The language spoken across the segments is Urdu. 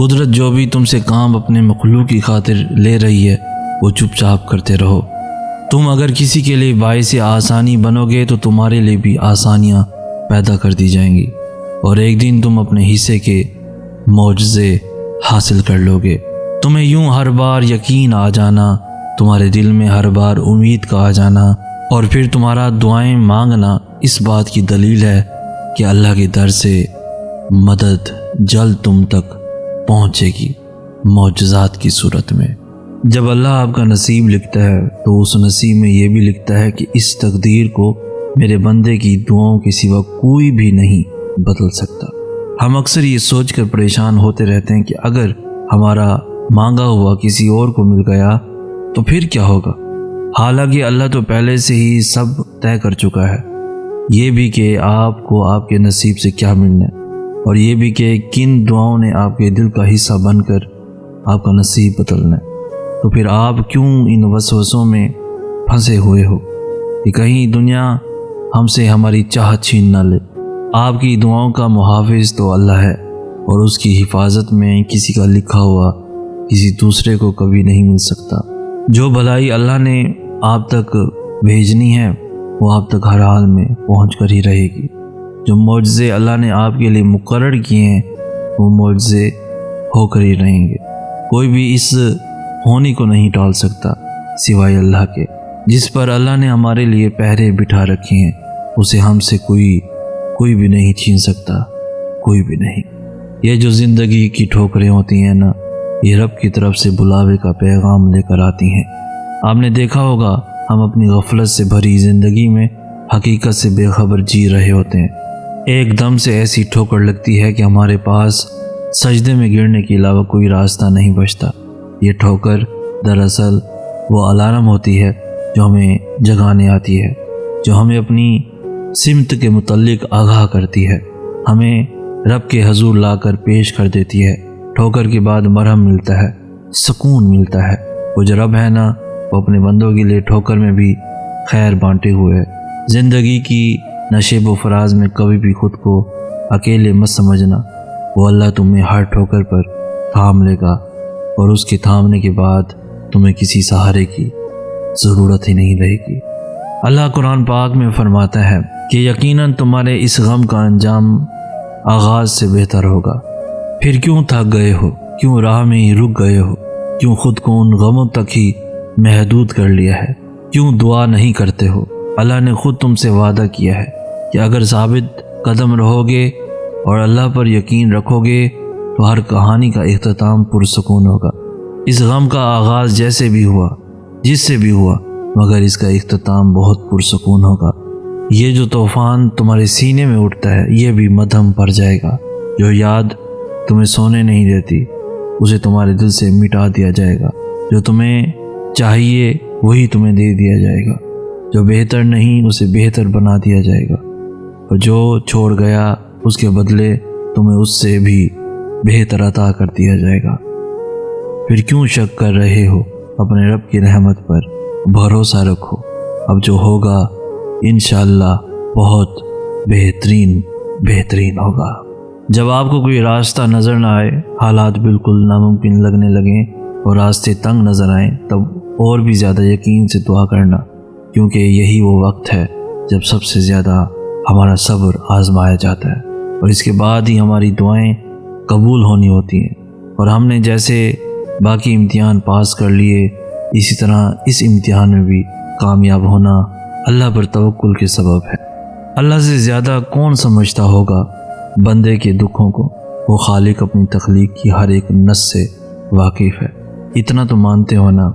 قدرت جو بھی تم سے کام اپنے مخلوق کی خاطر لے رہی ہے وہ چپ چاپ کرتے رہو۔ تم اگر کسی کے لیے باعث آسانی بنو گے تو تمہارے لیے بھی آسانیاں پیدا کر دی جائیں گی، اور ایک دن تم اپنے حصے کے معجزے حاصل کر لو گے۔ تمہیں یوں ہر بار یقین آ جانا، تمہارے دل میں ہر بار امید کا آ جانا، اور پھر تمہارا دعائیں مانگنا اس بات کی دلیل ہے کہ اللہ کے در سے مدد جلد تم تک پہنچے گی، معجزات کی صورت میں۔ جب اللہ آپ کا نصیب لکھتا ہے تو اس نصیب میں یہ بھی لکھتا ہے کہ اس تقدیر کو میرے بندے کی دعاؤں کے سوا کوئی بھی نہیں بدل سکتا۔ ہم اکثر یہ سوچ کر پریشان ہوتے رہتے ہیں کہ اگر ہمارا مانگا ہوا کسی اور کو مل گیا تو پھر کیا ہوگا، حالانکہ اللہ تو پہلے سے ہی سب طے کر چکا ہے، یہ بھی کہ آپ کو آپ کے نصیب سے کیا ملنا ہے، اور یہ بھی کہ کن دعاؤں نے آپ کے دل کا حصہ بن کر آپ کا نصیب بدلنا ہے۔ تو پھر آپ کیوں ان وسوسوں میں پھنسے ہوئے ہو کہ کہیں دنیا ہم سے ہماری چاہت چھین نہ لے؟ آپ کی دعاؤں کا محافظ تو اللہ ہے، اور اس کی حفاظت میں کسی کا لکھا ہوا کسی دوسرے کو کبھی نہیں مل سکتا۔ جو بھلائی اللہ نے آپ تک بھیجنی ہے وہ آپ تک ہر حال میں پہنچ کر ہی رہے گی۔ جو معجزے اللہ نے آپ کے لیے مقرر کیے ہیں وہ معجزے ہو کر ہی رہیں گے۔ کوئی بھی اس ہونے کو نہیں ٹال سکتا سوائے اللہ کے، جس پر اللہ نے ہمارے لیے پہرے بٹھا رکھے ہیں، اسے ہم سے کوئی بھی نہیں چھین سکتا، کوئی بھی نہیں۔ یہ جو زندگی کی ٹھوکریں ہوتی ہیں نا، یہ رب کی طرف سے بلاوے کا پیغام لے کر آتی ہیں۔ آپ نے دیکھا ہوگا ہم اپنی غفلت سے بھری زندگی میں حقیقت سے بے خبر جی رہے ہوتے ہیں، ایک دم سے ایسی ٹھوکر لگتی ہے کہ ہمارے پاس سجدے میں گرنے کے علاوہ کوئی راستہ نہیں بچتا۔ یہ ٹھوکر دراصل وہ الارم ہوتی ہے جو ہمیں جگانے آتی ہے، جو ہمیں اپنی سمت کے متعلق آگاہ کرتی ہے، ہمیں رب کے حضور لا کر پیش کر دیتی ہے۔ ٹھوکر کے بعد مرہم ملتا ہے، سکون ملتا ہے۔ وہ جو رب ہے نا، وہ اپنے بندوں کے لیے ٹھوکر میں بھی خیر بانٹے ہوئے ہے۔ زندگی کی نشیب و فراز میں کبھی بھی خود کو اکیلے مت سمجھنا، وہ اللہ تمہیں ہر ٹھوکر پر تھام لے گا، اور اس کے تھامنے کے بعد تمہیں کسی سہارے کی ضرورت ہی نہیں رہے گی۔ اللہ قرآن پاک میں فرماتا ہے کہ یقیناً تمہارے اس غم کا انجام آغاز سے بہتر ہوگا۔ پھر کیوں تھک گئے ہو، کیوں راہ میں ہی رک گئے ہو، کیوں خود کو ان غموں تک ہی محدود کر لیا ہے، کیوں دعا نہیں کرتے ہو؟ اللہ نے خود تم سے وعدہ کیا ہے کہ اگر ثابت قدم رہو گے اور اللہ پر یقین رکھو گے تو ہر کہانی کا اختتام پرسکون ہوگا۔ اس غم کا آغاز جیسے بھی ہوا، جس سے بھی ہوا، مگر اس کا اختتام بہت پرسکون ہوگا۔ یہ جو طوفان تمہارے سینے میں اٹھتا ہے یہ بھی مدھم پڑ جائے گا۔ جو یاد تمہیں سونے نہیں دیتی اسے تمہارے دل سے مٹا دیا جائے گا۔ جو تمہیں چاہیے وہی تمہیں دے دیا جائے گا، جو بہتر نہیں اسے بہتر بنا دیا جائے گا، اور جو چھوڑ گیا اس کے بدلے تمہیں اس سے بھی بہتر عطا کر دیا جائے گا۔ پھر کیوں شک کر رہے ہو؟ اپنے رب کی رحمت پر بھروسہ رکھو، اب جو ہوگا انشاءاللہ بہت بہترین ہوگا۔ جب آپ کو کوئی راستہ نظر نہ آئے، حالات بالکل ناممکن لگنے لگیں اور راستے تنگ نظر آئیں، تب اور بھی زیادہ یقین سے دعا کرنا، کیونکہ یہی وہ وقت ہے جب سب سے زیادہ ہمارا صبر آزمایا جاتا ہے، اور اس کے بعد ہی ہماری دعائیں قبول ہونی ہوتی ہیں۔ اور ہم نے جیسے باقی امتحان پاس کر لیے، اسی طرح اس امتحان میں بھی کامیاب ہونا اللہ پر توکل کے سبب ہے۔ اللہ سے زیادہ کون سمجھتا ہوگا بندے کے دکھوں کو؟ وہ خالق اپنی تخلیق کی ہر ایک نس سے واقف ہے۔ اتنا تو مانتے ہو نا؟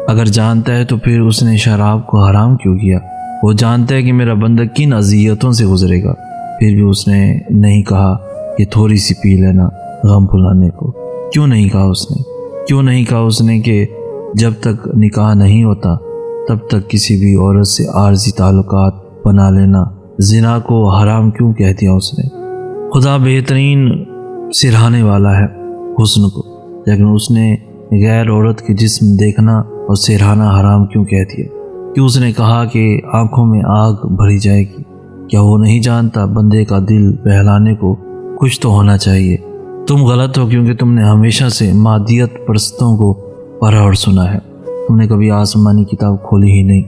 اگر جانتا ہے تو پھر اس نے شراب کو حرام کیوں کیا؟ وہ جانتا ہے کہ میرا بندہ کن اذیتوں سے گزرے گا، پھر بھی اس نے نہیں کہا کہ تھوڑی سی پی لینا غم بھلانے کو؟ کیوں نہیں کہا اس نے؟ کیوں نہیں کہا اس نے کہ جب تک نکاح نہیں ہوتا تب تک کسی بھی عورت سے عارضی تعلقات بنا لینا زنا کو حرام کیوں کہہ دیا اس نے؟ خدا بہترین سراہنے والا ہے حسن کو، لیکن اس نے غیر عورت کے جسم دیکھنا اور سراہنا حرام کیوں کہہ دیا؟ کہ اس نے کہا کہ آنکھوں میں آگ بھری جائے گی؟ کیا وہ نہیں جانتا بندے کا دل بہلانے کو کچھ تو ہونا چاہیے؟ تم غلط ہو کیونکہ تم نے ہمیشہ سے مادیت پرستوں کو پڑھا اور سنا ہے، تم نے کبھی آسمانی کتاب کھولی ہی نہیں۔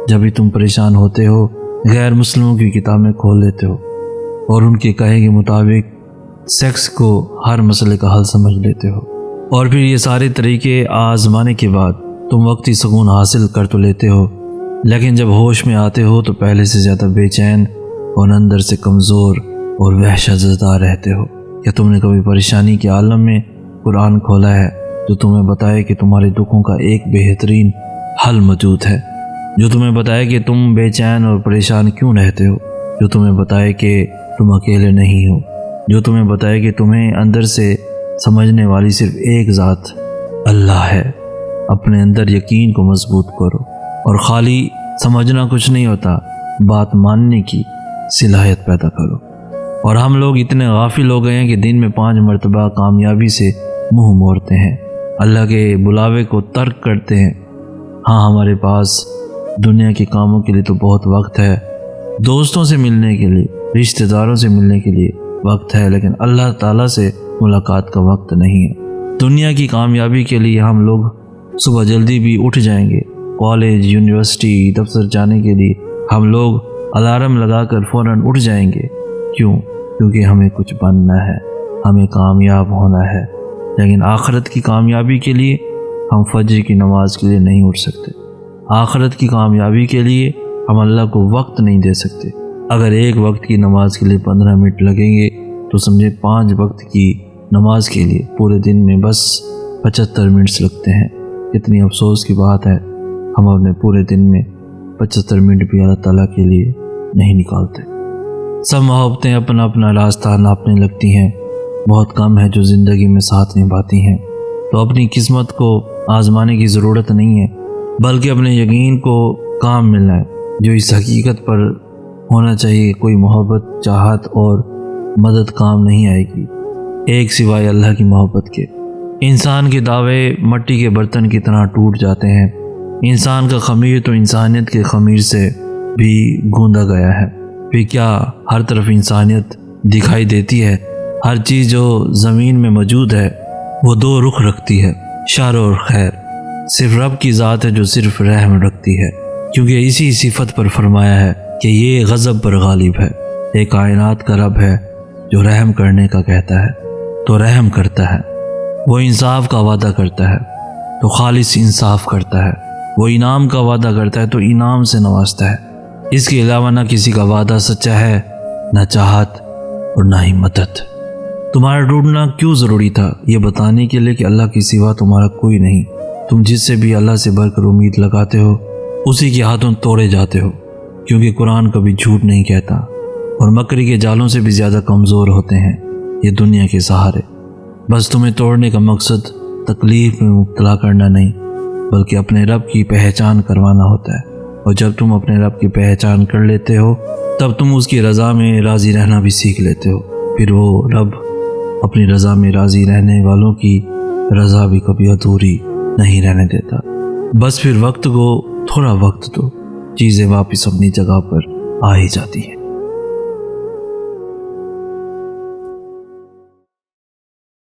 جب بھی تم پریشان ہوتے ہو غیر مسلموں کی کتابیں کھول لیتے ہو اور ان کے کہے کے مطابق سیکس کو ہر مسئلے کا حل سمجھ لیتے ہو، اور پھر یہ سارے طریقے آزمانے کے بعد تم وقتی سکون حاصل کر تو لیتے ہو، لیکن جب ہوش میں آتے ہو تو پہلے سے زیادہ بے چین اور اندر سے کمزور اور وحشت زدہ رہتے ہو۔ کیا تم نے کبھی پریشانی کے عالم میں قرآن کھولا ہے جو تمہیں بتائے کہ تمہارے دکھوں کا ایک بہترین حل موجود ہے، جو تمہیں بتائے کہ تم بے چین اور پریشان کیوں رہتے ہو، جو تمہیں بتائے کہ تم اکیلے نہیں ہو، جو تمہیں بتائے کہ تمہیں اندر سے سمجھنے والی صرف ایک ذات اللہ ہے؟ اپنے اندر یقین کو مضبوط کرو، اور خالی سمجھنا کچھ نہیں ہوتا، بات ماننے کی صلاحیت پیدا کرو۔ اور ہم لوگ اتنے غافل ہو گئے ہیں کہ دن میں 5 مرتبہ کامیابی سے منہ موڑتے ہیں، اللہ کے بلاوے کو ترک کرتے ہیں۔ ہاں، ہمارے پاس دنیا کے کاموں کے لیے تو بہت وقت ہے، دوستوں سے ملنے کے لیے، رشتہ داروں سے ملنے کے لیے وقت ہے، لیکن اللہ تعالیٰ سے ملاقات کا وقت نہیں ہے۔ دنیا کی کامیابی کے لیے ہم لوگ صبح جلدی بھی اٹھ جائیں گے، کالج، یونیورسٹی، دفتر جانے کے لیے ہم لوگ الارم لگا کر فوراً اٹھ جائیں گے۔ کیوں؟ کیونکہ ہمیں کچھ بننا ہے، ہمیں کامیاب ہونا ہے، لیکن آخرت کی کامیابی کے لیے ہم فجر کی نماز کے لیے نہیں اٹھ سکتے۔ آخرت کی کامیابی کے لیے ہم اللہ کو وقت نہیں دے سکتے۔ اگر ایک وقت کی نماز کے لیے 15 منٹ لگیں گے تو سمجھے 5 وقت کی نماز کے لیے پورے دن میں بس 75 منٹ لگتے ہیں۔ اتنی افسوس کی بات ہے، ہم اپنے پورے دن میں 75 منٹ بھی اللہ تعالیٰ کے لیے نہیں نکالتے۔ سب محبتیں اپنا اپنا راستہ ناپنے لگتی ہیں، بہت کم ہے جو زندگی میں ساتھ نبھاتی ہیں۔ تو اپنی قسمت کو آزمانے کی ضرورت نہیں ہے، بلکہ اپنے یقین کو کام ملنا ہے، جو اس حقیقت پر ہونا چاہیے کوئی محبت، چاہت اور مدد کام نہیں آئے گی ایک سوائے اللہ کی محبت کے۔ انسان کے دعوے مٹی کے برتن کی طرح ٹوٹ جاتے ہیں۔ انسان کا خمیر تو انسانیت کے خمیر سے بھی گوندا گیا ہے۔ پھر کیا ہر طرف انسانیت دکھائی دیتی ہے؟ ہر چیز جو زمین میں موجود ہے وہ 2 رخ رکھتی ہے، شر اور خیر۔ صرف رب کی ذات ہے جو صرف رحم رکھتی ہے، کیونکہ اسی صفت پر فرمایا ہے کہ یہ غضب پر غالب ہے۔ ایک کائنات کا رب ہے جو رحم کرنے کا کہتا ہے تو رحم کرتا ہے، وہ انصاف کا وعدہ کرتا ہے تو خالص انصاف کرتا ہے، وہ انعام کا وعدہ کرتا ہے تو انعام سے نوازتا ہے۔ اس کے علاوہ نہ کسی کا وعدہ سچا ہے، نہ چاہت اور نہ ہی مدد۔ تمہارا ڈوبنا کیوں ضروری تھا؟ یہ بتانے کے لیے کہ اللہ کے سوا تمہارا کوئی نہیں۔ تم جس سے بھی اللہ سے بڑھ کر امید لگاتے ہو اسی کے ہاتھوں توڑے جاتے ہو، کیونکہ قرآن کبھی جھوٹ نہیں کہتا اور مکری کے جالوں سے بھی زیادہ کمزور ہوتے ہیں یہ دنیا کے سہارے۔ بس تمہیں توڑنے کا مقصد تکلیف میں مبتلا کرنا نہیں، بلکہ اپنے رب کی پہچان کروانا ہوتا ہے، اور جب تم اپنے رب کی پہچان کر لیتے ہو تب تم اس کی رضا میں راضی رہنا بھی سیکھ لیتے ہو۔ پھر وہ رب اپنی رضا میں راضی رہنے والوں کی رضا بھی کبھی ادھوری نہیں رہنے دیتا۔ بس پھر وقت کو تھوڑا وقت دو، چیزیں واپس اپنی جگہ پر آ ہی جاتی ہیں۔